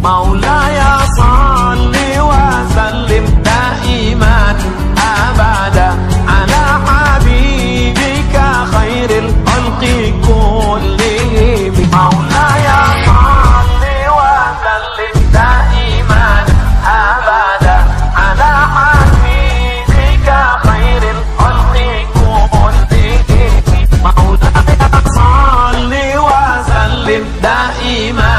مولاي صل وسلم دائما أبدا على حبيبك خير الخلق كلهم مولاي صل وسلم دائما أبدا على حبيبك خير الخلق كلهم مولاي صل وسلم دائما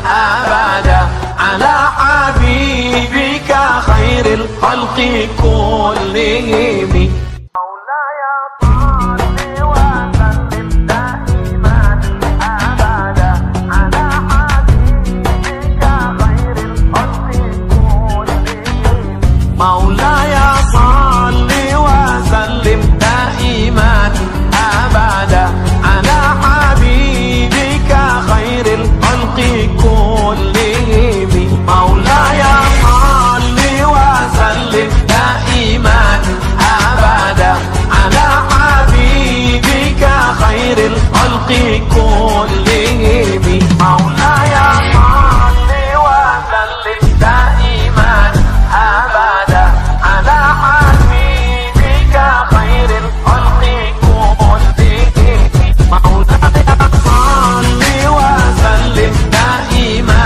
أبدا على حبيبك خير الخلق كلهم مولاي صل وسلم دائما أبدا على حبيبك خير الخلق كلهم مولاي صل وسلم دائما أبدا على حبيبك خير الخلق كلهم مولاي صل وسلم دائما أبدا على حبيبك خير الخلق كلهم مولاي صل وسلم دائما أبدا على حبيبك خير الخلق كلهم مولاي صل وسلم دائما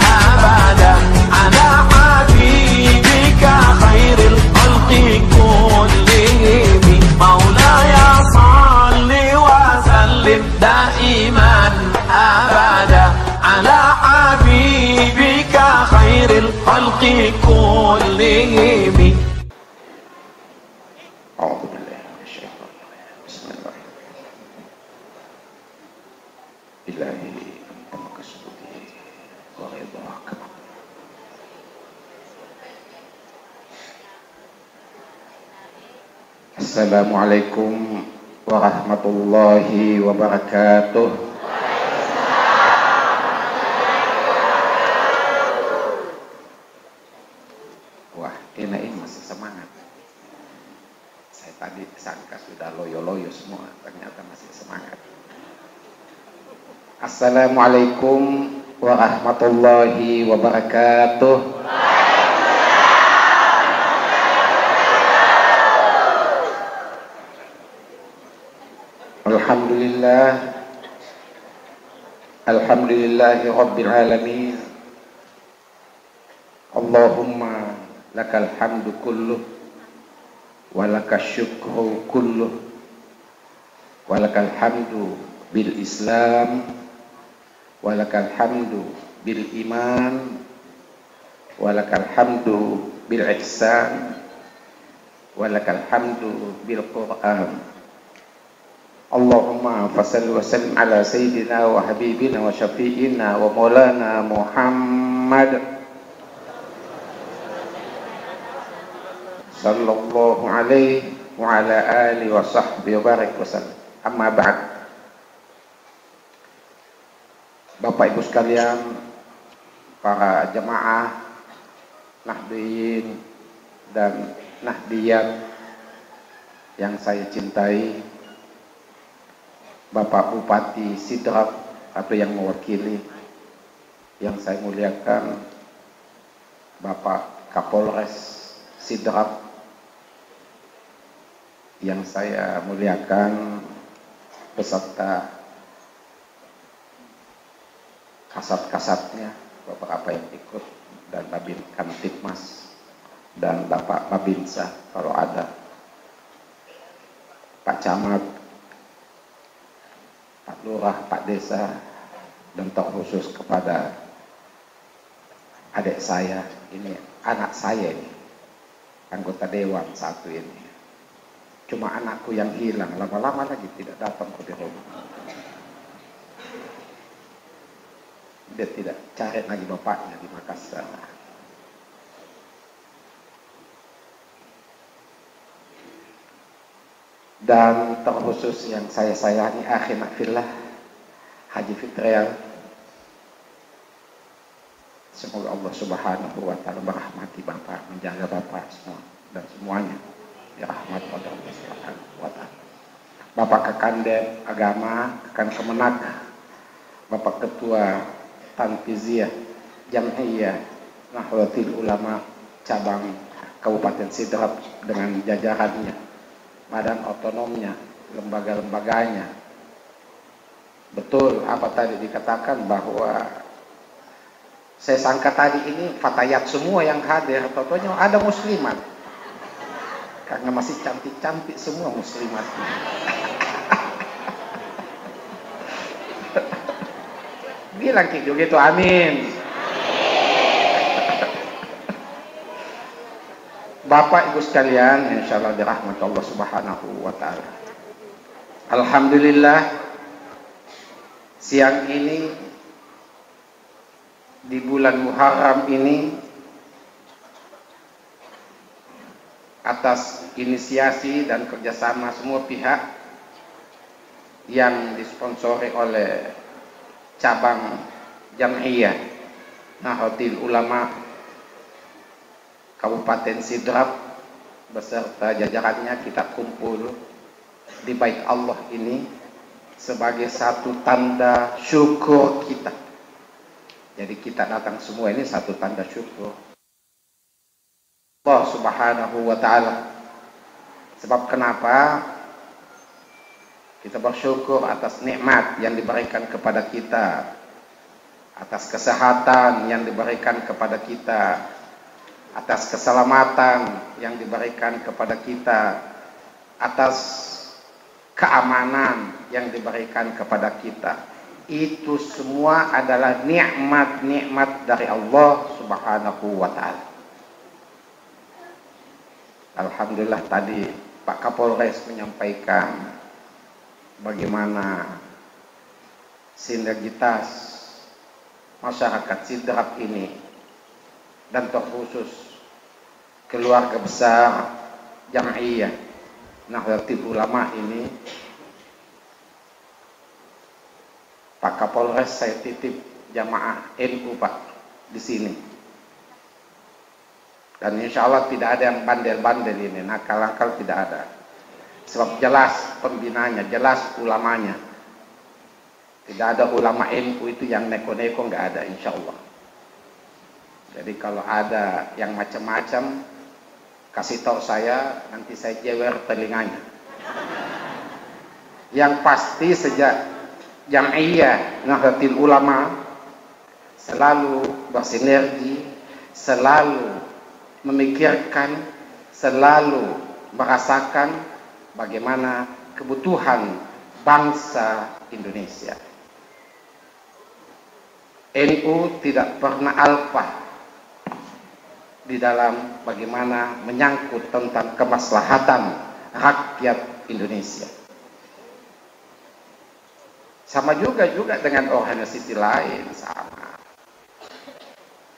أبدا على حبيبك خير الخلق كلهم مولاي صل وسلم دائما أبدا على حبيبك خير الخلق كلهم أعوذ بالله من الشيطان الرجيم بسم الله إلهي أنت مقصودي ورضاك السلام عليكم ورحمة الله وبركاته. Wah, ini masih semangat. Saya tadi sangka sudah loyo-loyo semua, ternyata masih semangat. Assalamualaikum warahmatullahi wabarakatuh. Alhamdulillah, alhamdulillahi rabbil alamin. Allahumma lakal hamdu kulluh walakal syukru kulluh walakal hamdu bil islam walakal hamdu bil iman walakal hamdu bil ihsan walakal hamdu bil Qur'an. Allahumma fasalli wa sallim ala sayyidina wa habibina wa syafi'ina wa maulana Muhammad sallallahu alaihi wa ala alihi wa sahbihi wa barik wa sallam. Amma ba'd. Bapak Ibu sekalian, para jemaah Nahdiyin dan Nahdiyat yang saya cintai, Bapak Bupati Sidrap atau yang mewakili, yang saya muliakan Bapak Kapolres Sidrap, yang saya muliakan beserta kasat-kasatnya, beberapa yang ikut, dan Babin Kamtipmas dan Bapak Babinsa kalau ada, Pak Camat, Pak Lurah, Pak Desa, dan terkhusus kepada adik saya, ini anak saya ini, anggota dewan satu ini. Cuma anakku yang hilang, lama-lama lagi tidak datang ke di rumah. Dia tidak cari lagi bapaknya di Makassar. Dan terkhusus yang saya sayangi, akhina fillah, Haji Fitrial. Semoga Allah Subhanahu wa Ta'ala merahmati Bapak, menjaga Bapak semua dan semuanya dirahmati oleh Allah Subhanahu wa Ta'ala. Bapak Kakandem Agama, Kakan Kemenak, Bapak Ketua Tanfiziyah Jam'iyah Nahdlatul Ulama cabang Kabupaten Sidrap dengan jajarannya, badan otonomnya, lembaga-lembaganya. Betul apa tadi dikatakan bahwa saya sangka tadi ini fatayat semua yang hadir, totonya ada muslimat. Karena masih cantik-cantik semua muslimat. Bilang gitu, amin. Bapak Ibu sekalian, insya Allah dirahmati Allah Subhanahu wa Ta'ala. Alhamdulillah, siang ini di bulan Muharram ini, atas inisiasi dan kerjasama semua pihak yang disponsori oleh cabang Jam'iyah Nahdlatul Ulama Kabupaten Sidrap beserta jajarannya, kita kumpul di Bait Allah ini sebagai satu tanda syukur kita. Jadi kita datang semua ini satu tanda syukur Allah Subhanahu wa Ta'ala. Sebab kenapa? Kita bersyukur atas nikmat yang diberikan kepada kita, atas kesehatan yang diberikan kepada kita, atas keselamatan yang diberikan kepada kita, atas keamanan yang diberikan kepada kita. Itu semua adalah nikmat-nikmat dari Allah Subhanahu wa Ta'ala. Alhamdulillah tadi Pak Kapolres menyampaikan bagaimana sinergitas masyarakat Sidrap ini dan terkhusus keluarga besar Jam'iyah Nahdlatul Ulama ini. Pak Kapolres, saya titip jamaah NU Pak di sini. Dan insya Allah tidak ada yang bandel-bandel ini, nakal-nakal tidak ada. Sebab jelas pembinanya, jelas ulamanya. Tidak ada ulama NU itu yang neko-neko, nggak ada insya Allah. Jadi kalau ada yang macam-macam, kasih tahu saya, nanti saya jewer telinganya. Yang pasti sejak Jam'iyah Nahdlatul Ulama selalu bersinergi, selalu memikirkan, selalu merasakan bagaimana kebutuhan bangsa Indonesia. NU tidak pernah alpa di dalam bagaimana menyangkut tentang kemaslahatan rakyat Indonesia. Sama juga dengan organisasi lain, sama.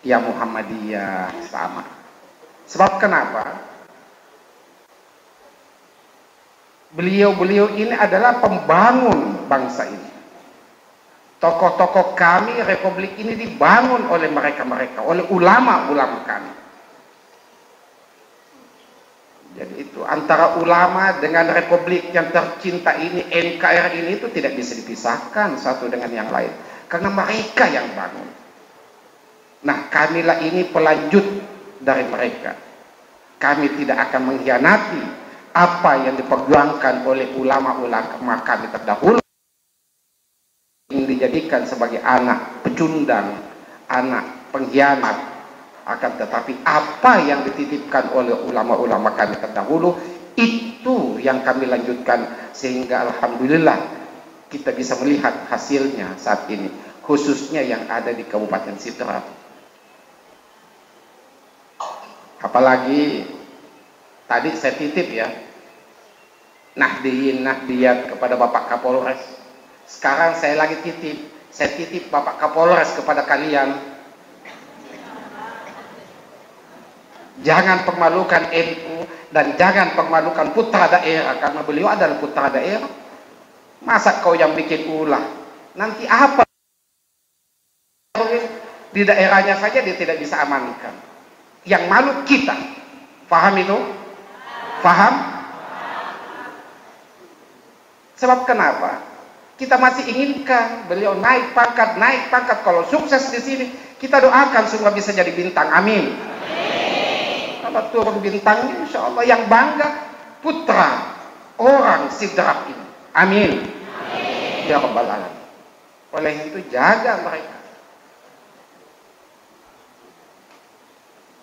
Ya Muhammadiyah sama. Sebab kenapa? Beliau-beliau ini adalah pembangun bangsa ini. Tokoh-tokoh kami, republik ini dibangun oleh mereka-mereka, oleh ulama-ulama kami. Jadi itu antara ulama dengan republik yang tercinta ini, NKRI ini, itu tidak bisa dipisahkan satu dengan yang lain. Karena mereka yang bangun. Nah, kamilah ini pelanjut dari mereka. Kami tidak akan mengkhianati apa yang diperjuangkan oleh ulama-ulama kami terdahulu, yang dijadikan sebagai anak pecundang, anak pengkhianat. Akan tetapi apa yang dititipkan oleh ulama-ulama kami terdahulu, itu yang kami lanjutkan, sehingga alhamdulillah kita bisa melihat hasilnya saat ini, khususnya yang ada di Kabupaten Sidrap. Apalagi tadi saya titip ya, Nahdiyin Nahdiyat kepada Bapak Kapolres. Sekarang saya lagi saya titip Bapak Kapolres kepada kalian. Jangan permalukan NU dan jangan permalukan putra daerah, karena beliau adalah putra daerah. Masa kau yang bikin ulah? Nanti apa? Di daerahnya saja dia tidak bisa amankan. Yang malu kita. Paham itu? Paham? Sebab kenapa? Kita masih inginkan beliau naik pangkat. Kalau sukses di sini, kita doakan semua bisa jadi bintang. Amin. Kalau turun bintangnya, insya Allah yang bangga putra orang Sidrap ini. Amin. Ya Rabbal Alamin. Oleh itu jaga mereka.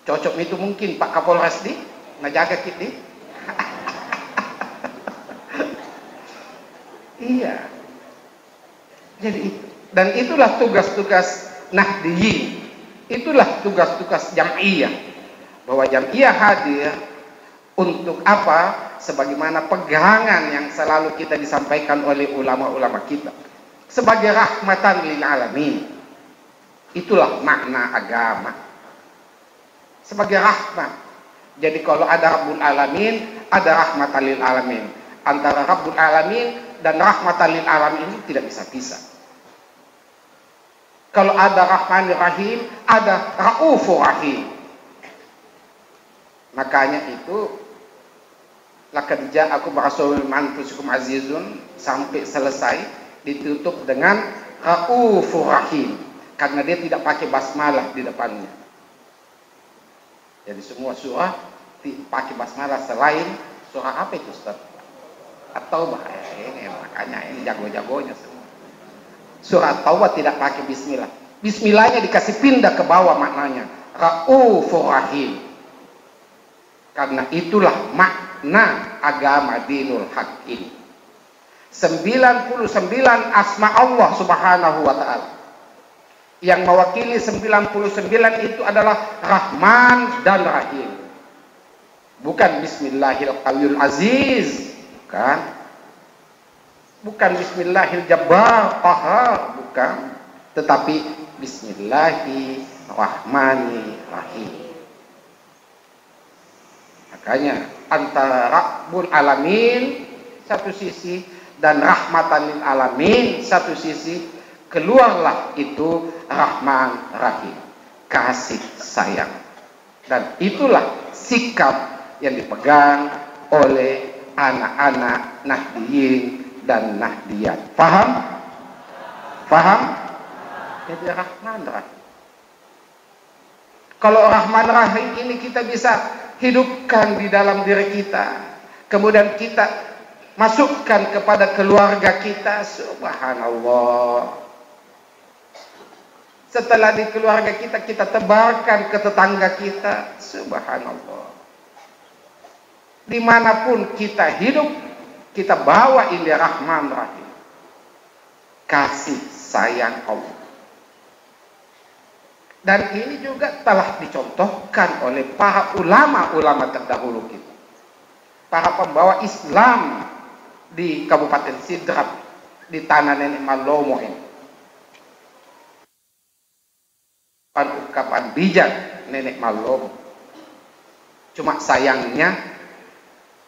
Cocok itu mungkin Pak Kapolres di ngejaga kita. Iya. Jadi itu. Dan itulah tugas-tugas Nahdiyin. Itulah tugas-tugas Jam'iyah. Bahwa Jam'iyah hadir untuk apa? Sebagaimana pegangan yang selalu kita disampaikan oleh ulama-ulama kita. Sebagai rahmatan lil alamin. Itulah makna agama. Sebagai rahmat. Jadi kalau ada Rabbul Alamin, ada rahmatan lil alamin. Antara Rabbul Alamin dan rahmatan lil alamin ini tidak bisa pisah. Kalau ada Rahmanir Rahim, ada Raufur Rahim. Makanya itu laqad ja'akum rasulun min anfusikum azizun sampai selesai ditutup dengan Raufur Rahim karena dia tidak pakai basmalah di depannya. Jadi semua surah pakai basmalah selain surah apa itu Ustaz? At-Taubah. Ini makanya ini jago-jagonya semua. Surah Taubah tidak pakai bismillah. Bismillahnya dikasih pindah ke bawah maknanya. Raufur Rahim. Karena itulah makna agama dinul haq ini. 99 asma Allah subhanahu wa ta'ala. Yang mewakili 99 itu adalah Rahman dan Rahim. Bukan Bismillahirrahmanirrahim Aziz. Bukan Bismillahil Jabbar Qahar, bukan, tetapi Bismillahirrahmanirrahim. Makanya antara Rabbul Alamin satu sisi dan Rahmatan lil Alamin satu sisi, keluarlah itu Rahman Rahim, kasih sayang. Dan itulah sikap yang dipegang oleh anak-anak Nahdiyin dan Nahdiyat. Paham? Paham? Jadi Rahman Rahim. Kalau Rahman Rahim ini kita bisa hidupkan di dalam diri kita, kemudian kita masukkan kepada keluarga kita, subhanallah. Setelah di keluarga kita, kita tebarkan ke tetangga kita, subhanallah. Dimanapun kita hidup, kita bawa ini Rahman Rahim, kasih sayang Allah. Dan ini juga telah dicontohkan oleh para ulama-ulama terdahulu kita, para pembawa Islam di Kabupaten Sidrap, di tanah Nenek Malomo ini. Ungkapan bijak Nenek Malomo. Cuma sayangnya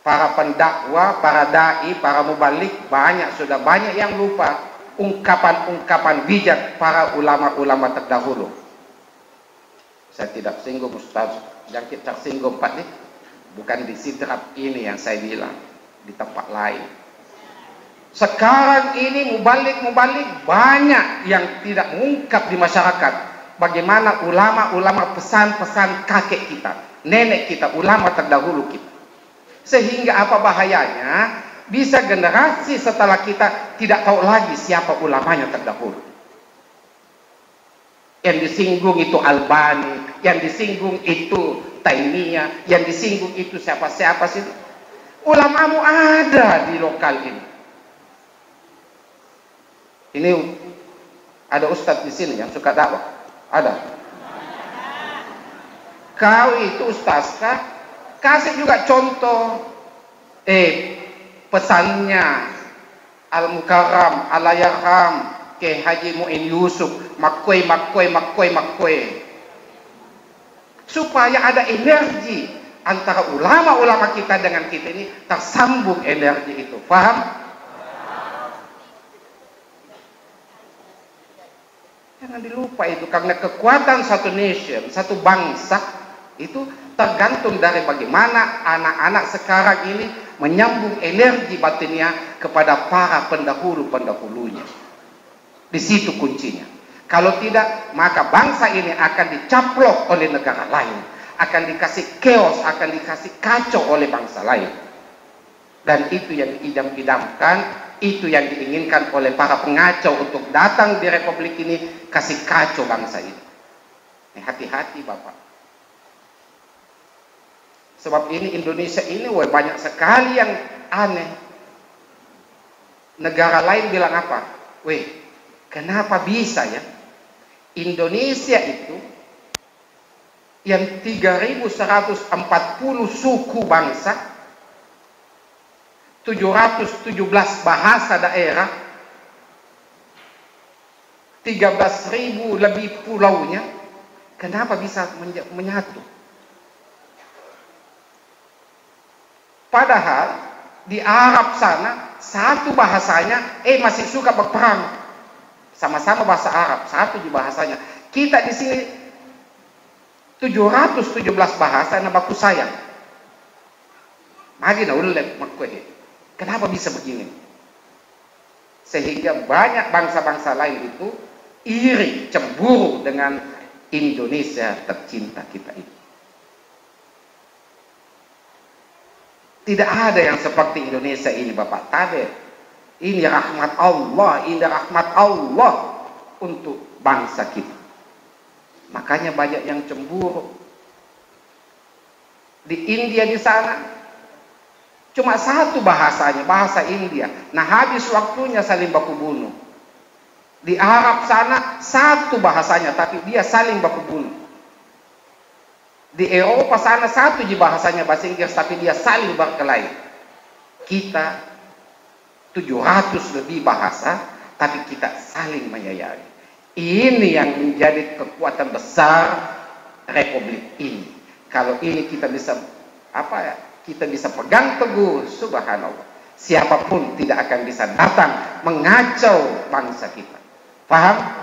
para pendakwa, para dai, para mubalik sudah banyak yang lupa ungkapan-ungkapan bijak para ulama-ulama terdahulu. Saya tidak singgung Ustaz, yang kita singgung Pak nih, bukan di Sidrap ini yang saya bilang, di tempat lain. Sekarang ini mubalik banyak yang tidak mengungkap di masyarakat bagaimana ulama-ulama pesan-pesan kakek kita, nenek kita, ulama terdahulu kita. Sehingga apa bahayanya? Bisa generasi setelah kita tidak tahu lagi siapa ulamanya terdahulu. Yang disinggung itu Albani, yang disinggung itu Taimiyah, yang disinggung itu siapa-siapa sih? Ulamamu ada di lokal ini. Ini ada ustadz di sini yang suka dakwah. Ada. Kau itu ustadz kah? Kasih juga contoh pesannya Al-Mukarram Al-Yarham ke Haji Mu'in Yusuf, makoi supaya ada energi antara ulama-ulama kita dengan kita ini, tersambung energi itu. Paham? Jangan dilupa itu, karena kekuatan satu nation, satu bangsa itu tergantung dari bagaimana anak-anak sekarang ini menyambung energi batinnya kepada para pendahulu-pendahulunya. Di situ kuncinya. Kalau tidak, maka bangsa ini akan dicaplok oleh negara lain, akan dikasih chaos, akan dikasih kacau oleh bangsa lain. Dan itu yang diidam-idamkan, itu yang diinginkan oleh para pengacau untuk datang di republik ini, kasih kacau bangsa ini. Hati-hati Bapak. Sebab ini Indonesia ini banyak sekali yang aneh. Negara lain bilang apa? Kenapa bisa ya? Indonesia itu yang 3.140 suku bangsa, 717 bahasa daerah, 13.000 lebih pulaunya, kenapa bisa menyatu? Padahal di Arab sana satu bahasanya masih suka berperang. Sama-sama bahasa Arab, satu di bahasanya. Kita di sini 717 bahasa yang baku sayang. Magina ulek makwede. Kenapa bisa begini? Sehingga banyak bangsa-bangsa lain itu iri, cemburu dengan Indonesia tercinta kita ini. Tidak ada yang seperti Indonesia ini Bapak Tabe. Ini rahmat Allah, ini rahmat Allah untuk bangsa kita. Makanya banyak yang cemburu. Di India di sana cuma satu bahasanya, bahasa India. Nah habis waktunya saling baku bunuh. Di Arab sana satu bahasanya, tapi dia saling baku bunuh. Di Eropa sana satu bahasanya bahasa Inggris, tapi dia saling berkelahi. Kita 700 lebih bahasa, tapi kita saling menyayangi. Ini yang menjadi kekuatan besar republik ini. Kalau ini kita bisa kita bisa pegang teguh, subhanallah, siapapun tidak akan bisa datang mengacau bangsa kita. Paham?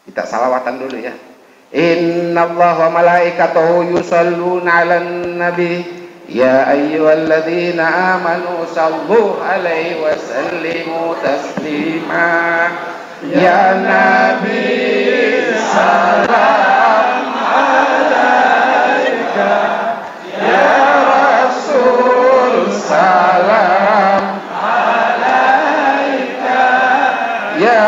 Kita salawatan dulu ya. Innallaha wa malaikatahu yusalluna 'alan nabi. Ya ayyuhalladzina amanu sallu alaihi wa sallimu taslima. Ya Nabi salam alaika. Ya Rasul salam alaika. Ya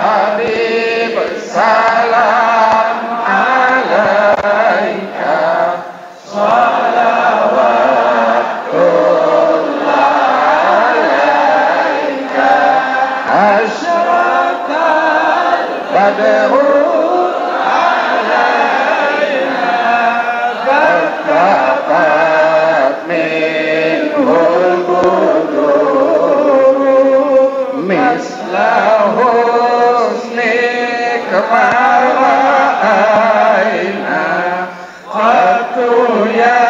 Habib salam alaika. Badrun alaina batat minhul budur misla husni kamara'aina qatu ya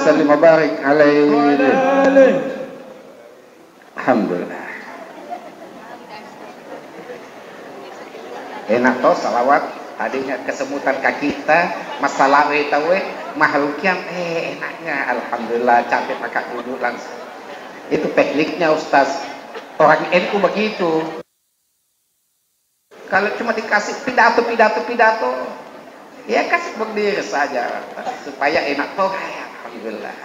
sallim wa barik alaihi. Alhamdulillah. Enak toh salawat tadinya kesemutan kaki kita masalah tawe makhluk yang enaknya alhamdulillah capek pakai wudhu langsung. Itu tekniknya Ustaz. Orang NU begitu. Kalau cuma dikasih pidato ya kasih berdiri saja supaya enak toh. Alhamdulillah.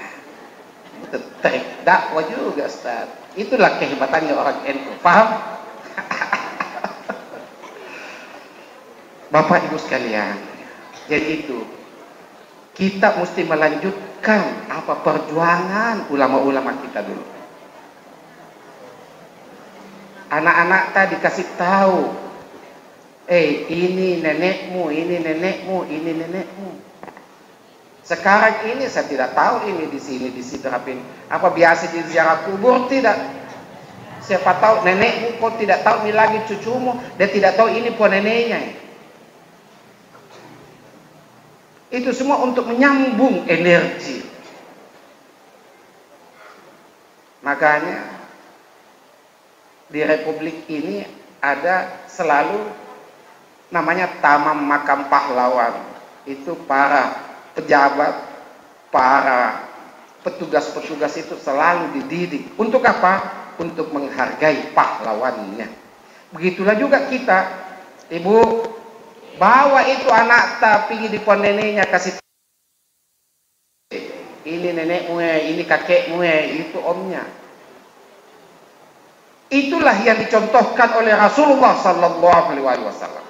Itu trik dakwah juga Ustaz. Itulah kehebatannya orang NU. Paham? Bapak Ibu sekalian, jadi itu kita mesti melanjutkan perjuangan ulama-ulama kita dulu. Anak-anak tadi kasih tahu, ini nenekmu, ini nenekmu, ini nenekmu. Sekarang ini saya tidak tahu ini di sini di Sidrapin apa biasa di ziarah kubur tidak. Siapa tahu nenekmu kok tidak tahu ini lagi cucumu, dia tidak tahu ini pun neneknya. Itu semua untuk menyambung energi. Makanya di Republik ini ada selalu namanya Taman Makam Pahlawan. Itu para pejabat, para petugas-petugas itu selalu dididik. Untuk apa? Untuk menghargai pahlawannya. Begitulah juga kita, Ibu, bawa itu anak tapi di pon neneknya kasih ini nenekmu, ini kakekmu, itu omnya. Itulah yang dicontohkan oleh Rasulullah Sallallahu Alaihi Wasallam.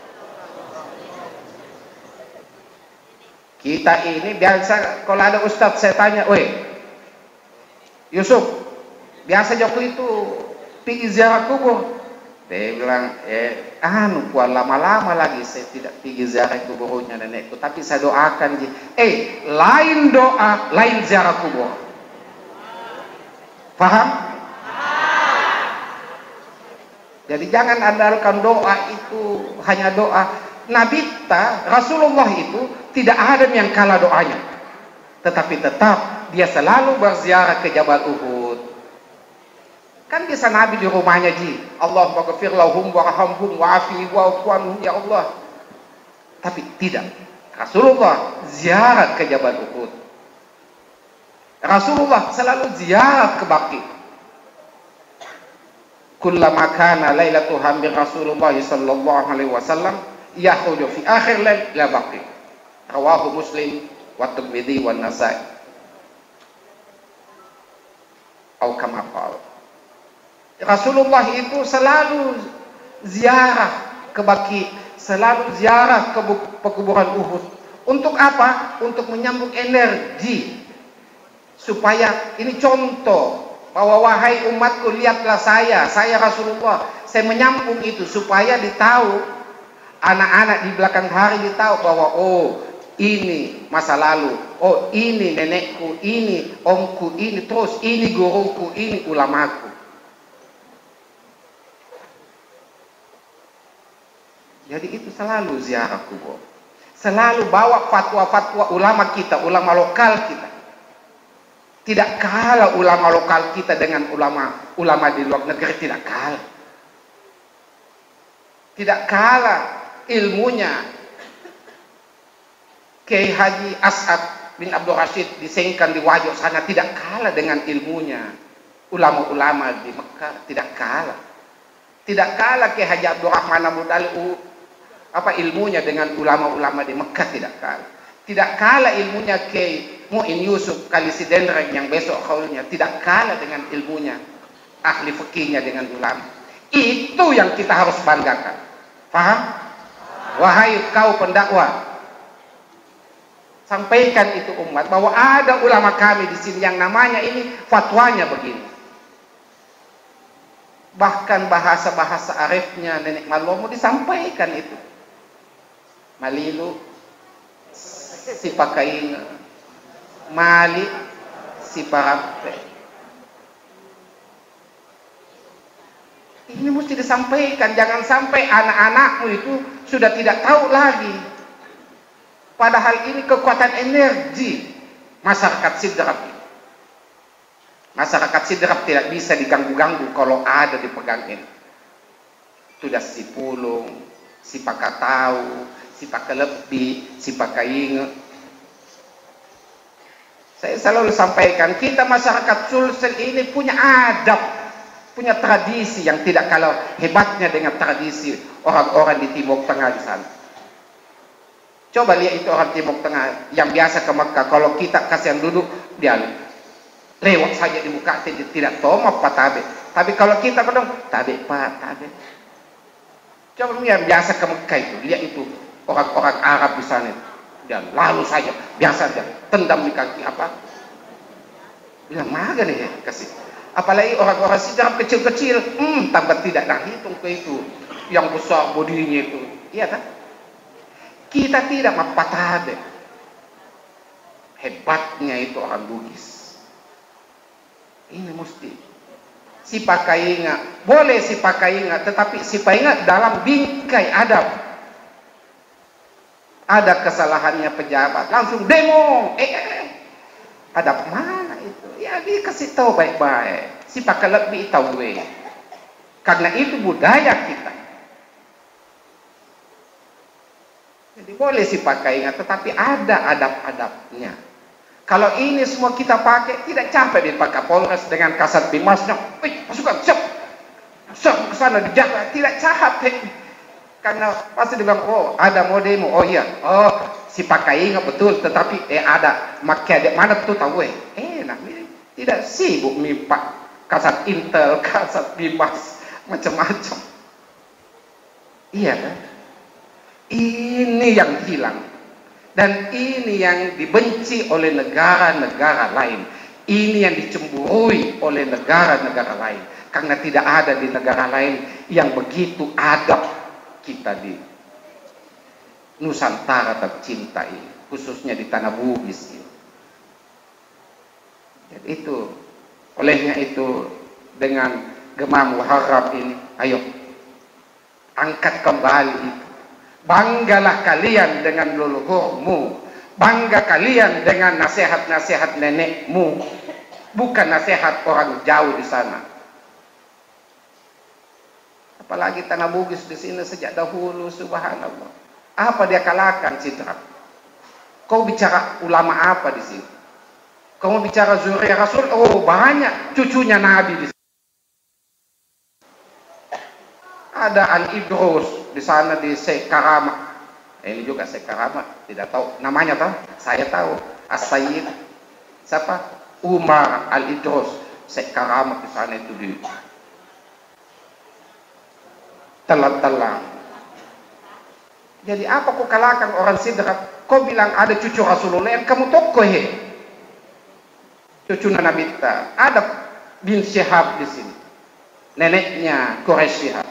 Kita ini biasa kalau ada ustadz saya tanya, "Woi, Yusuf, biasa Joko itu pergi ziarah kubur?" Dia bilang, puan lama-lama lagi saya tidak pergi ziarah kuburnya nenekku, tapi saya doakan ji. Lain doa, lain ziarah kubur. Paham? Jadi jangan andalkan doa itu hanya doa. Nabi Rasulullah itu tidak ada yang kalah doanya. Tetapi tetap dia selalu berziarah ke Jabal Uhud. Kan bisa Nabi di rumahnya ji, Allah maghfir lahum warhamhum wa'afi wa'fuanhum ya Allah. Tapi tidak. Rasulullah ziarah ke Jabal Uhud. Rasulullah selalu ziarah ke Baqi. Kullama kana lailatu hamdi Rasulullah sallallahu alaihi wasallam yakhruju fi akhir lail la Baqi. Rawahu Muslim wa Tirmidzi wa Nasa'i. Atau kama qala. Rasulullah itu selalu ziarah ke Baqi, selalu ziarah ke pekuburan Uhud. Untuk apa? Untuk menyambung energi. Supaya ini contoh bahwa wahai umatku, lihatlah saya Rasulullah, saya menyambung itu supaya ditahu anak-anak di belakang hari ditahu bahwa ini masa lalu, ini nenekku, ini omku, ini terus ini guruku, ini ulamaku. Jadi itu selalu ziarah kubur. Selalu bawa fatwa-fatwa ulama kita, ulama lokal kita. Tidak kalah ulama lokal kita dengan ulama di luar negeri, tidak kalah. Tidak kalah ilmunya Kiai Haji As'ad bin Abdul Rashid di Sengkan di Wajo sana, tidak kalah dengan ilmunya ulama-ulama di Mekah, tidak kalah. Tidak kalah Kiai Haji Abdurrahman Abu Dalib ilmunya dengan ulama-ulama di Mekah, tidak kalah. Tidak kalah ilmunya Kiai Mu'in Yusuf Kalisi Dendreng yang besok kaulnya, tidak kalah dengan ilmunya ahli fikihnya dengan ulama. Itu yang kita harus banggakan. Paham? Wahai kau pendakwah, sampaikan itu umat bahwa ada ulama kami di sini yang namanya ini fatwanya begini. Bahkan bahasa-bahasa arifnya nenek Malomo disampaikan itu. Malilu si pakain, mali si parape. Ini mesti disampaikan, jangan sampai anak-anakmu itu sudah tidak tahu lagi. Padahal ini kekuatan energi masyarakat Sidrap. Masyarakat Sidrap tidak bisa diganggu-ganggu kalau ada dipegangin. Sudah si pulung, si pakatau, si pakalepi, si pakainge. Saya selalu sampaikan, kita masyarakat Sulsel ini punya adab, punya tradisi yang tidak kalah hebatnya dengan tradisi orang-orang di Timur Tengah di sana. Coba lihat itu orang Timur Tengah yang biasa ke Mekah, kalau kita kasihan duduk, dia lewat saja di muka, tidak tahu apa tabe. Tapi kalau kita kadang tabe pak, tabe. Coba yang biasa ke Mekah itu, lihat itu orang-orang Arab di sana. Dan lalu saja biasa dia tendam di kaki apa? Bilang maga nih kasih. Apalagi orang-orang sidrap kecil-kecil, tambah tidak dah hitung ke itu. Yang besar bodinya itu. Iya kan? Kita tidak mapatade. Hebatnya itu orang Bugis. Ini mesti. Si pakai ingat, boleh si pakai ingat, tetapi si pakai ingat dalam bingkai adab. Ada kesalahannya pejabat, langsung demo. Adab mana itu? Ya dikasih tahu baik-baik. Si pakai lebih tahu. Karena itu budaya kita. Jadi boleh si pakai ingat, tetapi ada adab-adabnya. Kalau ini semua kita pakai, tidak capek di Pak Kapolres dengan Kasat Bimasnya. Pasukan, siap ke sana dijaga, tidak capek. Karena pasti dibilang, oh ada mau demo, oh iya, oh si pakai ingat betul, tetapi ada makai mana tuh tahu nah tidak sibuk nih Pak Kasat Intel, Kasat Bimas, macam-macam. Iya kan? Ini yang hilang. Dan ini yang dibenci oleh negara-negara lain. Ini yang dicemburui oleh negara-negara lain. Karena tidak ada di negara lain yang begitu adab kita di Nusantara tercinta ini. Khususnya di tanah Bugis ini. Jadi itu. Olehnya itu dengan Gemam Muharram ini. Ayo. Angkat kembali itu. Banggalah kalian dengan leluhurmu. Bangga kalian dengan nasihat-nasihat nenekmu. Bukan nasihat orang jauh di sana. Apalagi tanah Bugis di sini sejak dahulu, subhanallah. Apa dia kalahkan Sidrap? Kau bicara ulama apa di sini? Kau mau bicara Zuriyah Rasul? Oh banyak cucunya Nabi di sini. Ada Al-Idrus di sana di Sekarama. Ini juga Sekarama, tidak tahu namanya tahu? Saya tahu. As-Sayyid siapa? Umar Al-Idrus Sekarama di sana itu di telan-telan. Jadi apa kau kalahkan orang Sidrap? Kau bilang ada cucu Rasulullah yang kamu tokoh cucu Nabi kita. Ada bin Syihab di sini. Neneknya Quraisy Syihab.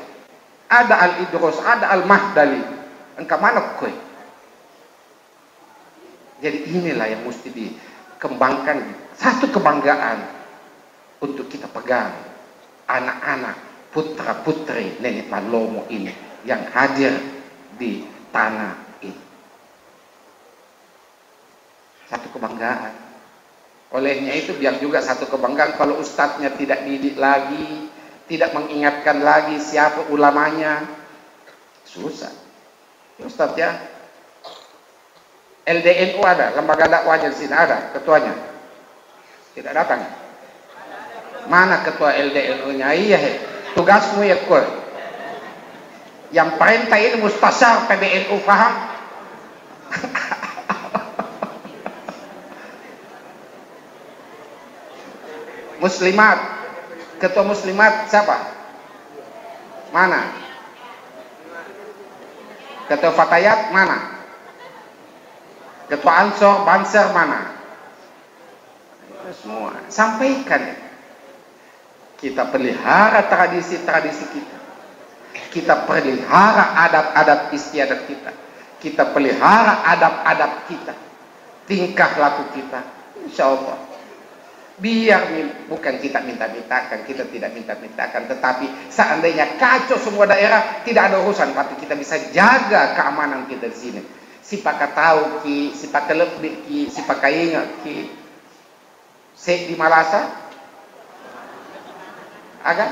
Ada Al-Idrus, ada Al-Mahdali. Engkau mana kau? Jadi inilah yang mesti dikembangkan. Satu kebanggaan untuk kita pegang. Anak-anak, putra-putri Nenek Malomo ini yang hadir di tanah ini. Satu kebanggaan. Olehnya itu biar juga satu kebanggaan kalau ustadznya tidak didik lagi, tidak mengingatkan lagi siapa ulamanya, susah. Ustadz ya, LDNU ada, lembaga dakwahnya di sini ada, ketuanya tidak datang. Mana ketua LDNU-nya? Iya, tugasmu ya kau. Yang perintah ini mustasyar PBNU, paham? Muslimat, ketua muslimat siapa? Mana? Ketua Fatayat mana? Ketua Ansor, Banser mana? Itu semua sampaikan. Kita pelihara tradisi-tradisi kita. Kita pelihara adab-adab istiadat kita. Kita pelihara adab-adab kita. Tingkah laku kita. Insya Allah. Biar bukan kita minta-mintakan, kita tidak minta-mintakan, tetapi seandainya kacau semua daerah, tidak ada urusan, tapi kita bisa jaga keamanan kita di sini. Si pakai tahu ki, si pakai lebih ki, si pakai ingat ki. Sek di Malasa, agak?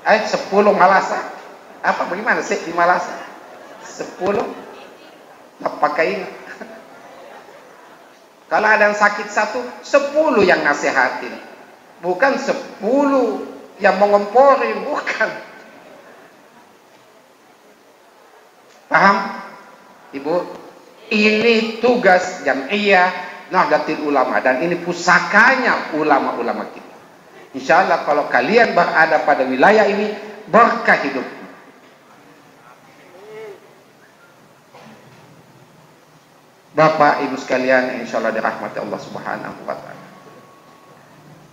10 Malasa, apa bagaimana sek di Malasa? 10, pakai ingat. Kalau ada yang sakit satu, 10 yang nasihatin. Bukan 10 yang mengomporin, bukan. Paham? Ibu? Ini tugas Jam'iyah Nahdlatul Ulama. Dan ini pusakanya ulama-ulama kita. Insya Allah kalau kalian berada pada wilayah ini, berkah hidup. Bapak Ibu sekalian, insya Allah dirahmati Allah Subhanahu wa Ta'ala.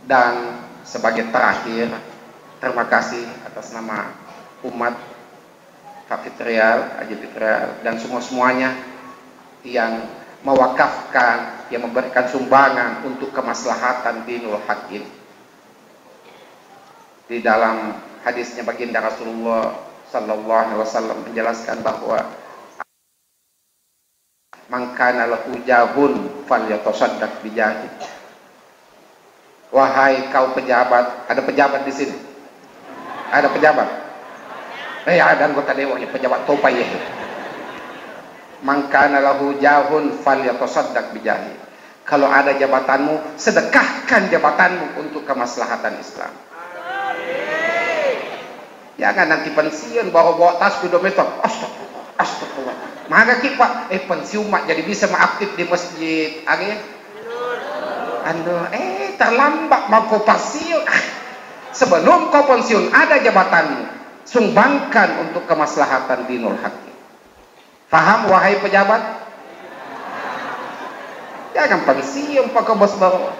Dan sebagai terakhir, terima kasih atas nama umat Fakih Trial, Haji Trial, dan semuanya yang mewakafkan, yang memberikan sumbangan untuk kemaslahatan dinul haq ini. Di dalam hadisnya baginda Rasulullah sallallahu alaihi wasallam menjelaskan bahwa man kana lahu jahun falyatasaddaq bijahi. Wahai kau pejabat, ada pejabat di sini? Ada pejabat? Ada anggota dewan, pejabat topai ya. Man kana lahu jahun falyatasaddaq bijahi. Kalau ada jabatanmu, sedekahkan jabatanmu untuk kemaslahatan Islam. Jangan nanti pensiun bawa tas kudometer. Astagfirullah. Maka kita pensiun mak jadi bisa aktif di masjid. Terlambat mau kau pensiun. Sebelum kau pensiun ada jabatanmu, sumbangkan untuk kemaslahatan dinul haq. Faham wahai pejabat? Jangan pensiun pakai bos baru.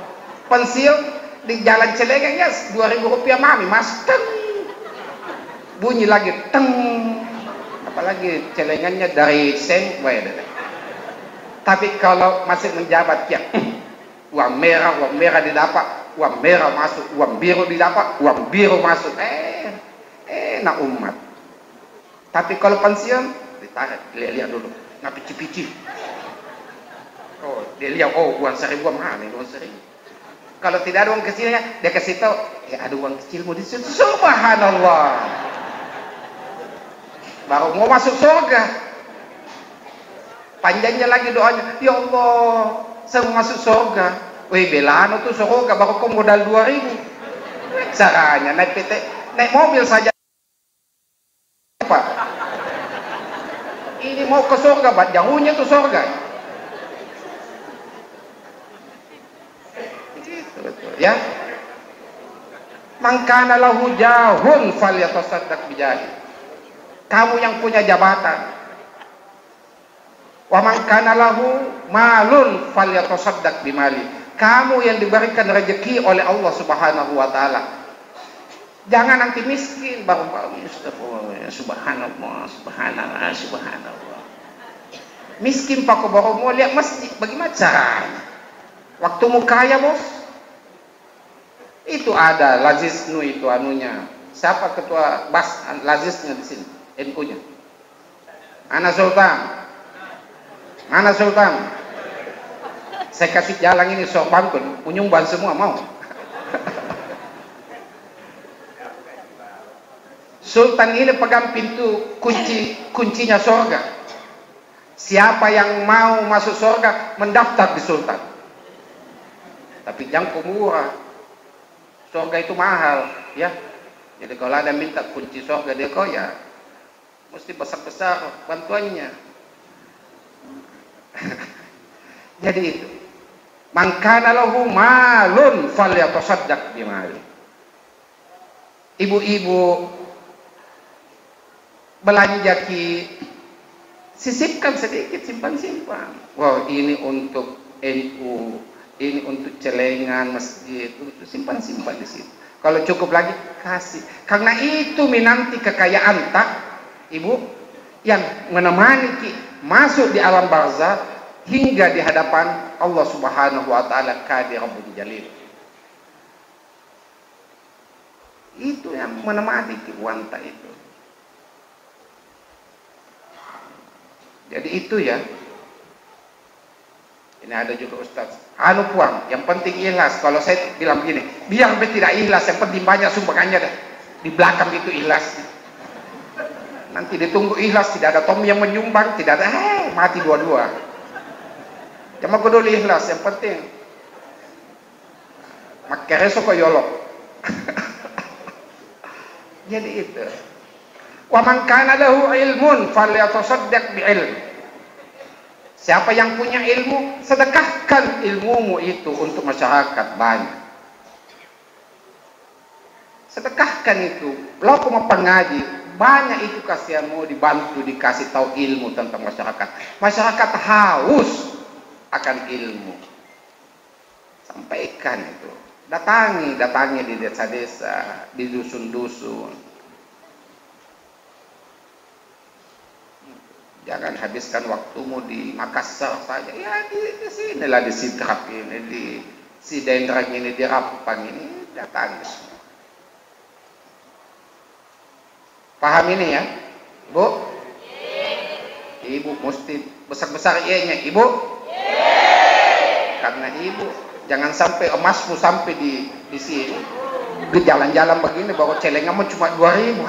Pensiun di jalan Celengan ya 2.000 rupiah mami mas. Bunyi lagi teng, apalagi celengannya dari seng. Tapi kalau masih menjabat ya uang merah didapat, uang merah masuk, uang biru didapat, uang biru masuk. Enak umat. Tapi kalau pensiun ditarik, lihat dulu, nggak pici-pici. Oh, dia lihat, uang 1.000 mana nih, uang 1.000. Kalau tidak ada uang kecilnya, dia kasih tahu, ada uang kecilmu di situ. Subhanallah. Baru mau masuk surga, panjangnya lagi doanya, ya Allah, saya mau masuk surga. Belano tuh surga, baru kau modal 2.000. Caranya naik mobil saja, Pak. Ini mau ke surga, Pak, jauhnya tuh surga. Betul, ya. Man kana lahu jahun falyatasaddaq bijahi. Kamu yang punya jabatan. Wa man kana lahu malun falyatasaddaq bimali. Kamu yang diberikan rezeki oleh Allah Subhanahu wa taala. Jangan nanti miskin baru subhanallah, subhanallah, subhanallah. Miskin pakai baru mau lihat masjid, bagaimana caranya? Waktu mu kaya, Bos. Itu ada Lazisnu itu anunya. Siapa ketua Bas Lazisnya di sini? NU-nya. Ana Sultan. Saya kasih jalan ini sok bangkun, menyumbang semua mau. Sultan ini pegang pintu kuncinya surga. Siapa yang mau masuk surga mendaftar di Sultan. Tapi jangan murah. Surga itu mahal, ya. Jadi kalau ada minta kunci surga dia kau ya mesti besar-besar bantuannya. Jadi itu. Man kana lahu malun falyatasaddaq bimali. Ibu-ibu belanja sisipkan sedikit, simpan-simpan. Wow, ini untuk NU, ini untuk celengan masjid, simpan-simpan di situ. Kalau cukup lagi kasih. Karena itu nanti kekayaan tak, ibu, yang menemani masuk di alam barzah hingga di hadapan Allah Subhanahu wa taala Qadir Rabbul Jalil. Itu yang menemani wanita itu. Jadi itu ya. Ini ada juga Ustaz. Puang, yang penting ikhlas. Kalau saya bilang begini, biar tidak ikhlas, yang penting banyak sumbangannya dah. Di belakang itu ikhlas. Nanti ditunggu ikhlas, tidak ada tom yang menyumbang, tidak ada, mati dua-dua. Cuma kudu ikhlas, yang penting. Makanya kok yolok. Jadi itu. Wa man kana lahu ilmun falyatasaddaq bi ilm. Siapa yang punya ilmu, sedekahkan ilmumu itu untuk masyarakat banyak. Sedekahkan itu. Lo mau pengaji, banyak itu kasihanmu dibantu dikasih tahu ilmu tentang masyarakat. Masyarakat haus akan ilmu. Sampaikan itu. Datangi di desa-desa, di dusun-dusun. Jangan habiskan waktumu di Makassar saja. Ya di sinilah, di Sidrap ini, di Sidendrang ini, di Rapang ini, datangi semua. Paham ini ya, Bu? Ibu mesti besar-besar iya-nya, Ibu. Karena Ibu jangan sampai emasmu sampai di sini. Di jalan-jalan begini baru celenganmu cuma 2.000.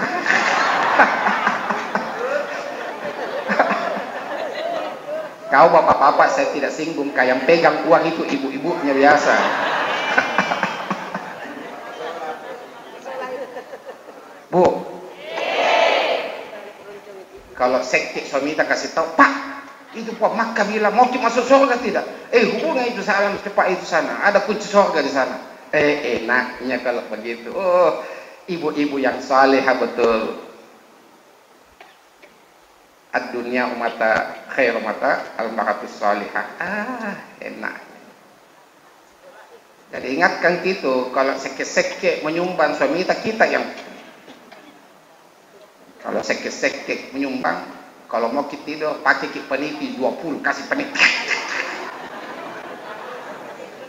Kau bapak-bapak saya tidak singgung, kayak yang pegang uang itu ibu-ibunya biasa. Bu, kalau sekte suami kita kasih tahu, Pak, itu Pak Maka bilang mau masuk surga tidak? Hubungan itu salam cepat itu sana, ada kunci surga di sana. Enaknya kalau begitu. Oh, ibu-ibu yang salehah betul. Ad-dunya umata khair umata al-maratus salihah. Enak. Jadi ingatkan gitu, kalau seke-seke menyumbang suami kita yang, kalau seke-seke menyumbang, kalau mau kita tidur pakai penipi 20, kasih penipi.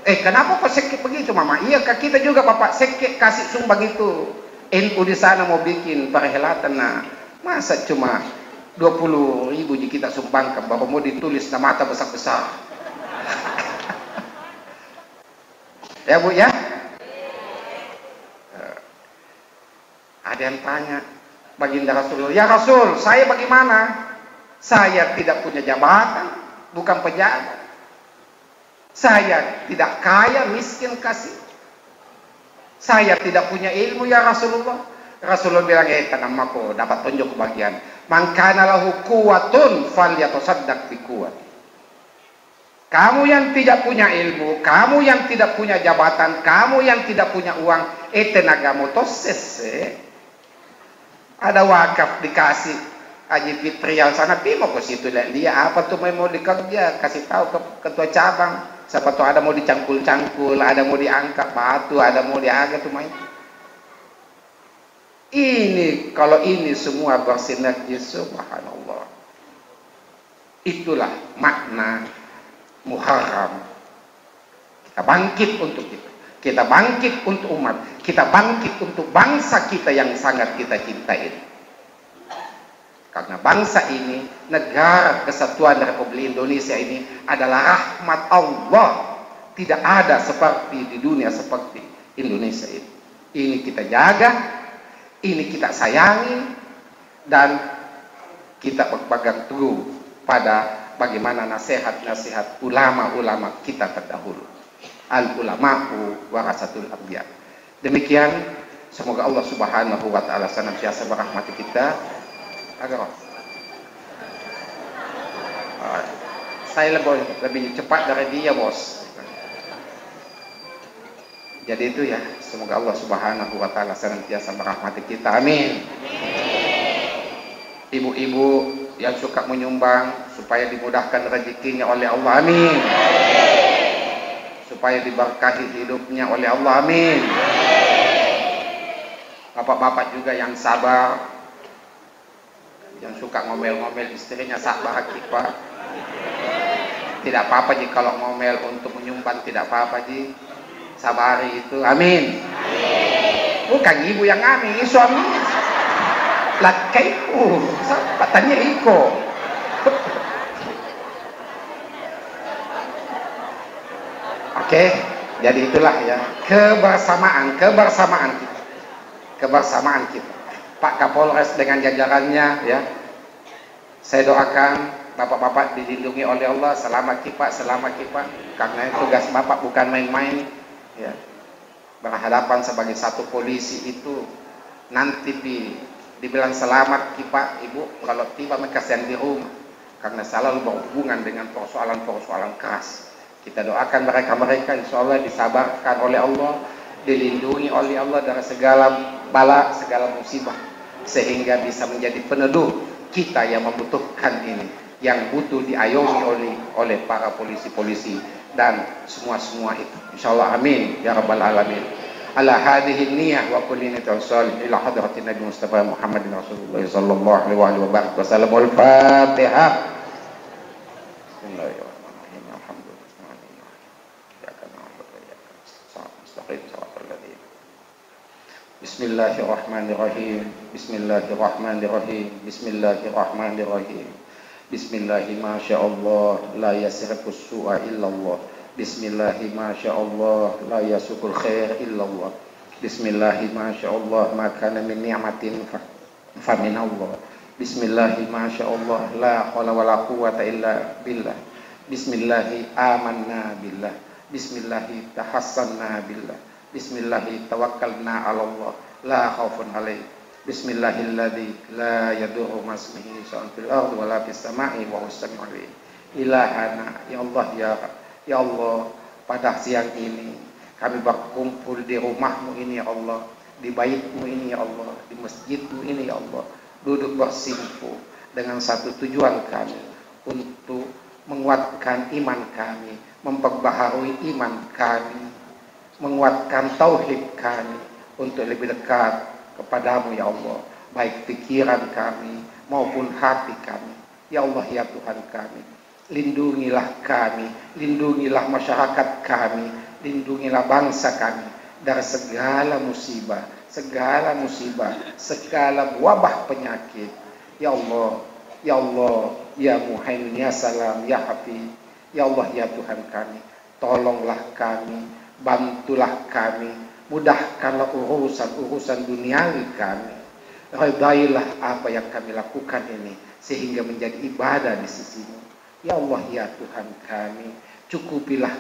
Kenapa kok seke begitu mama? Iya kak, kita juga bapak seke kasih sumbang itu. NU di sana mau bikin perhelatan, nah masa cuma 20.000 kita sumbangkan, bapak mau ditulis nama mata besar-besar. Ya Bu ya. Ada yang tanya, baginda Rasulullah, ya Rasul, saya bagaimana? Saya tidak punya jabatan, bukan pejabat. Saya tidak kaya, miskin kasih. Saya tidak punya ilmu ya Rasulullah. Rasulullah bilang, tenang aku dapat tunjuk kebahagiaan. Man kana lahu quwwatun falyatasaddaq bi quwwati. Kamu yang tidak punya ilmu, kamu yang tidak punya jabatan, kamu yang tidak punya uang, tenagamu tosese. Ada wakaf dikasih Haji Fitrial sana, pi mau ke situ lihat dia apa tuh mau dikerja, kasih tahu ke ketua cabang. Siapa tuh ada mau dicangkul-cangkul, ada mau diangkat batu, ada mau diangkat tuh main. Ini kalau ini semua bersinergi, subhanallah. Itulah makna Muharram. Kita bangkit untuk kita. Kita bangkit untuk umat. Kita bangkit untuk bangsa kita yang sangat kita cintai. Karena bangsa ini, negara kesatuan Republik Indonesia ini adalah rahmat Allah. Tidak ada seperti di dunia seperti Indonesia ini. Ini kita jaga, ini kita sayangi, dan kita berpegang teguh pada bagaimana nasihat-nasihat ulama-ulama kita terdahulu. Al-ulama'u warasatul anbiya. Demikian, semoga Allah Subhanahu wa taala senantiasa merahmati kita. Agar saya lebih cepat dari dia, bos. Jadi itu ya, semoga Allah Subhanahu wa taala senantiasa merahmati kita. Amin. Ibu-ibu yang suka menyumbang supaya dimudahkan rezekinya oleh Allah. Amin. Supaya diberkahi hidupnya oleh Allah. Amin. Bapak-bapak juga yang sabar, yang suka ngomel-ngomel istrinya, sabar Pak. Tidak apa-apa ji kalau ngomel untuk menyumbang, tidak apa-apa ji. Sabari itu. Amin. Bukan ibu yang amin, suami. Lakaiku, tanya iko. Oke, jadi itulah ya kebersamaan kita. Kebersamaan kita. Pak Kapolres dengan jajarannya ya. Saya doakan bapak-bapak dilindungi oleh Allah, selamat Pak, karena tugas bapak bukan main-main ya. Berhadapan sebagai satu polisi itu nanti dibilang selamat Pak Ibu kalau tiba kasihan di rumah, karena selalu berhubungan dengan persoalan-persoalan keras. Kita doakan mereka insya Allah disabarkan oleh Allah, dilindungi oleh Allah dari segala bala, segala musibah, sehingga bisa menjadi peneduh kita yang membutuhkan ini. yang butuh diayomi oleh para polisi-polisi dan semua itu. Insyaallah amin ya rabbal alamin. Ala hadhihi niyyah wa kulli niyatin salih ila hadratin Nabi Mustafa Muhammadin Rasulullah sallallahu alaihi wa barik wasallam. Al-Fatihah. Bismillahirrahmanirrahim. Alhamdulillah. Ya kana wa ya kana mustaqim siratal ladzina. Bismillahirrahmanirrahim. Bismillahirrahmanirrahim. Bismillahirrahmanirrahim. Bismillahi masyaallah la yasriqus su'a illallah. Bismillahi masyaallah la yasukul khair illallah. Bismillahi masyaallah ma kana min ni'matin fa min Allah. Bismillahi masyaallah la haula wala quwwata illa billah. Bismillahi amanna billah. Bismillahi tahassanna billah. Bismillahi tawakkalna 'ala Allah la khaufun 'alaihim. Bismillahilladzi la yadurru masmihi syai'un fil ardi wa la fis sama'i wa huwas sami'ul 'alim. Ilahana ya Allah ya Allah, pada siang ini kami berkumpul di rumahmu ini ya Allah, di baitmu ini ya Allah, di masjidmu ini ya Allah, duduk bersimpuh dengan satu tujuan kami, untuk menguatkan iman kami, memperbaharui iman kami, menguatkan tauhid kami, untuk lebih dekat kepadamu ya Allah, baik pikiran kami maupun hati kami. Ya Allah ya Tuhan kami, lindungilah kami, lindungilah masyarakat kami, lindungilah bangsa kami dari segala musibah, segala wabah penyakit. Ya Allah, ya Muhaimin, ya Salam, ya Hafiz. Ya Allah ya Tuhan kami, tolonglah kami, bantulah kami, mudahkanlah urusan duniawi kami. Ridailah apa yang kami lakukan ini sehingga menjadi ibadah di sisimu. Ya Allah ya Tuhan kami, cukupilah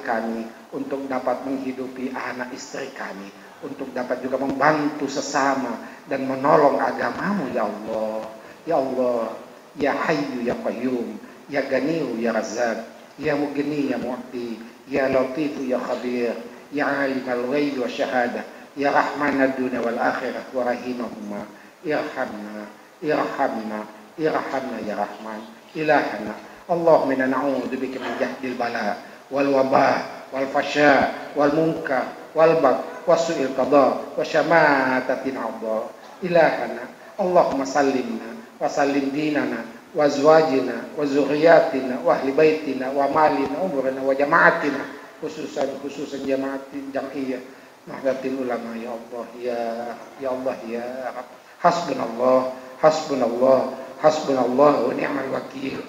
kami untuk dapat menghidupi anak istri kami, untuk dapat juga membantu sesama dan menolong agamamu ya Allah. Ya Allah, ya Hayyu ya Qayyum, ya Ganiyu ya Razzaq, ya Mughni ya Mu'ti, ya Latifu ya Khabir, ya Alimul Ghaib wa Syahadah, ya Rahmanad Dunya wal Akhirah wa Rahimahuma, irhamna ya Rahman. Ilahana Allahumma inna na'udzubika min jahdil bala wal wabah wal fasya wal munkar wal bagh wasu'il qada wa syamatatin a'dha. Ilahana Allahumma sallimna wa sallim dinana wa azwajina wa zurriyatina wa ahli baitina wa malina umurina wa jama'atina, khususan jama'atin jam'iyah Nahdlatul Ulama. Ya Allah ya Allah ya Rabb. Hasbunallah wa ni'mal wakil.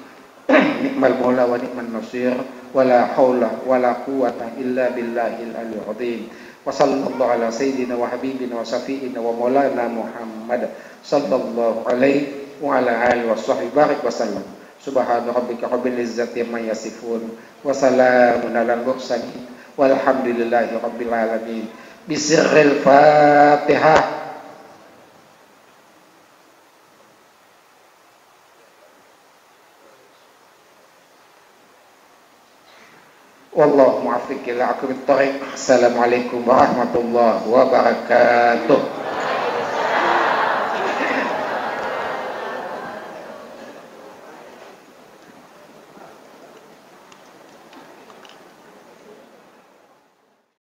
Ni'mal maula wa ni'man nasir. Wala haula wala quwwata illa billahil aliyyil azim. Wa sallallahu ala sayyidina wa habibina wa safiina wa maulana Muhammad sallallahu alaihi wa ala alihi wa sahbihi barik wa sallam. Subhana rabbika rabbil izzati amma yasifun wa salamun alal mursalin walhamdulillahi rabbil alamin. Bisirril Fatihah. Wallahu muwaffiq ila aqwamit thoriq. Assalamualaikum warahmatullahi wabarakatuh.